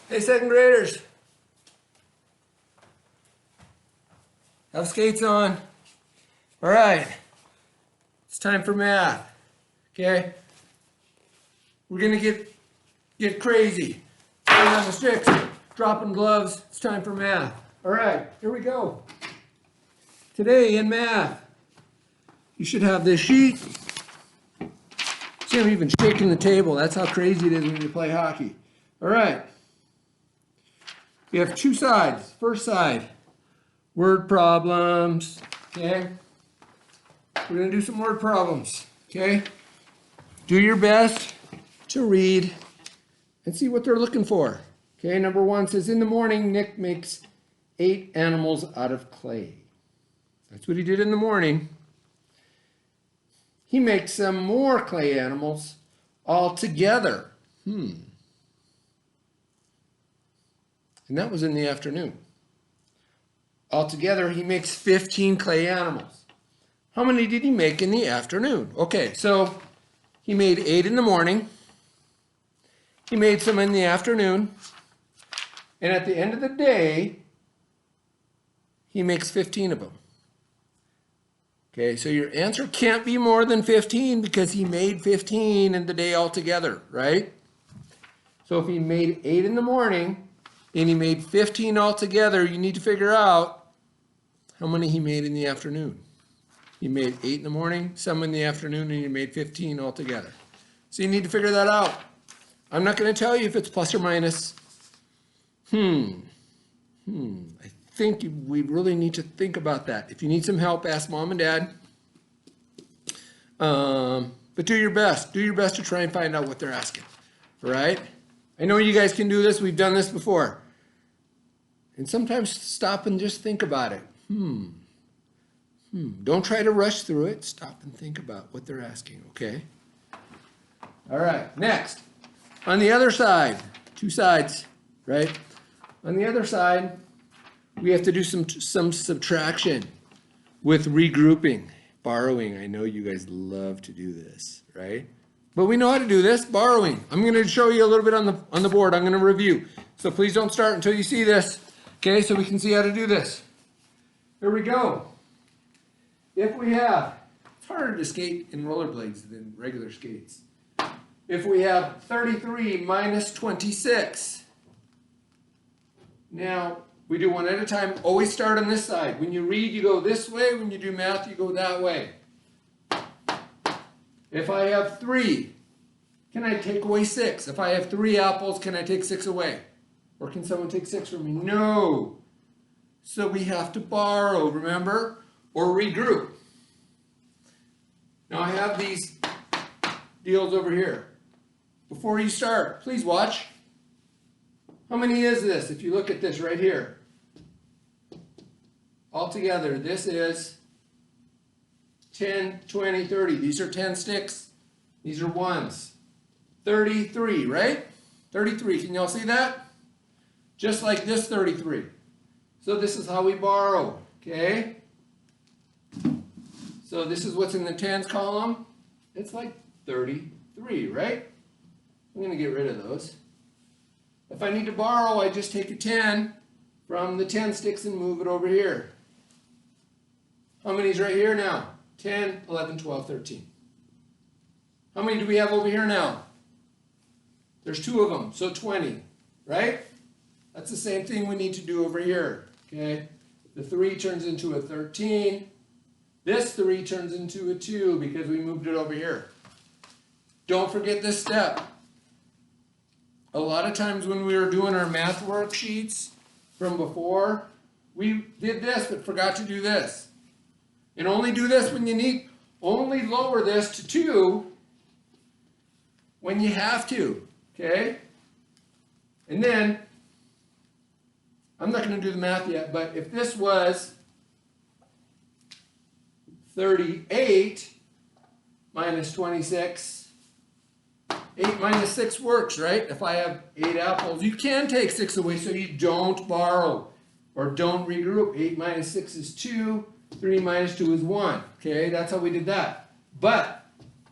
Hey, second graders. Have skates on. All right. It's time for math. Okay? We're gonna get crazy. Putting on the sticks, dropping gloves. It's time for math. All right, here we go. Today in math, you should have this sheet. See, I'm even shaking the table. That's how crazy it is when you play hockey. All right. We have two sides. First side, word problems. Okay? We're going to do some word problems. Okay? Do your best to read and see what they're looking for. Okay, number one says, in the morning, Nick makes 8 animals out of clay. That's what he did in the morning. He makes some more clay animals all together. And that was in the afternoon. Altogether, he makes 15 clay animals. How many did he make in the afternoon? Okay, so he made 8 in the morning. He made some in the afternoon. And at the end of the day, he makes 15 of them. Okay, so your answer can't be more than 15 because he made 15 in the day altogether, right? So if he made 8 in the morning and he made 15 altogether, you need to figure out how many he made in the afternoon. He made 8 in the morning, some in the afternoon, and he made 15 altogether. So you need to figure that out. I'm not going to tell you if it's plus or minus. I think we really need to think about that. If you need some help, ask mom and dad. But do your best. Do your best to try and find out what they're asking. All right? I know you guys can do this. We've done this before. And sometimes stop and just think about it. Don't try to rush through it. Stop and think about what they're asking, okay? All right, next. On the other side, two sides, right? On the other side, we have to do some subtraction with regrouping, borrowing. I know you guys love to do this, right? But we know how to do this, borrowing. I'm going to show you a little bit on the board. I'm going to review. So please don't start until you see this, okay? So we can see how to do this. Here we go. If we have, it's harder to skate in rollerblades than regular skates. If we have 33 minus 26. Now, we do one at a time. Always start on this side. When you read, you go this way. When you do math, you go that way. If I have 3, can I take away 6? If I have 3 apples, can I take 6 away? Or can someone take 6 from me? No. So we have to borrow, remember? Or regroup. Now I have these deals over here. Before you start, please watch. How many is this if you look at this right here? Altogether, this is 10, 20, 30. These are 10 sticks. These are ones. 33, right? 33. Can y'all see that? Just like this 33. So this is how we borrow, okay? So this is what's in the tens column. It's like 33, right? I'm going to get rid of those. If I need to borrow, I just take a 10 from the 10 sticks and move it over here. How many's right here now? 10, 11, 12, 13. How many do we have over here now? There's 2 of them, so 20, right? That's the same thing we need to do over here, okay? The 3 turns into a 13. This 3 turns into a 2 because we moved it over here. Don't forget this step. A lot of times when we were doing our math worksheets from before, we did this but forgot to do this. And only do this when you need, only lower this to 2 when you have to, okay? And then, I'm not going to do the math yet, but if this was 38 minus 26, 8 minus 6 works, right? If I have 8 apples, you can take 6 away so you don't borrow or don't regroup. 8 minus 6 is 2, 3 minus 2 is 1. Okay, that's how we did that. But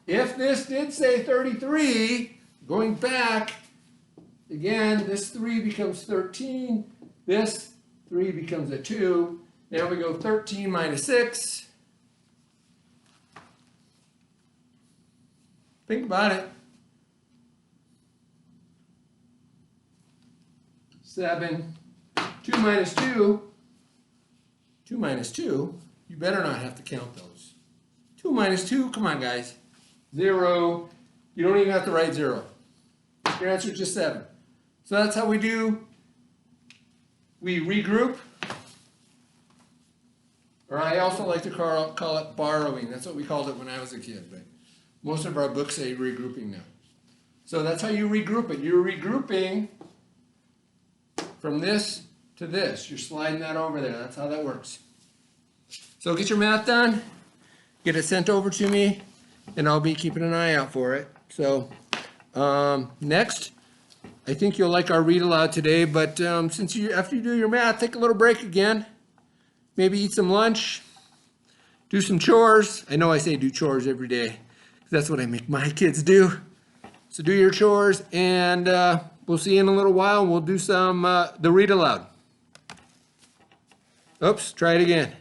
if this did say 33, going back, again, this 3 becomes 13. This 3 becomes a 2. Now we go 13 minus 6. Think about it. 7. 2 minus 2. 2 minus 2. You better not have to count those. 2 minus 2. Come on, guys. 0. You don't even have to write 0. Your answer is just 7. So that's how we do. We regroup. Or I also like to call it borrowing. That's what we called it when I was a kid. But most of our books say regrouping now. So that's how you regroup it. You're regrouping from this to this. You're sliding that over there. That's how that works. So get your math done. Get it sent over to me. And I'll be keeping an eye out for it. So next, I think you'll like our read aloud today. But since after you do your math, take a little break again. Maybe eat some lunch. Do some chores. I know I say do chores every day. That's what I make my kids do. So do your chores, and we'll see you in a little while. We'll do some the read aloud. Oops, try it again.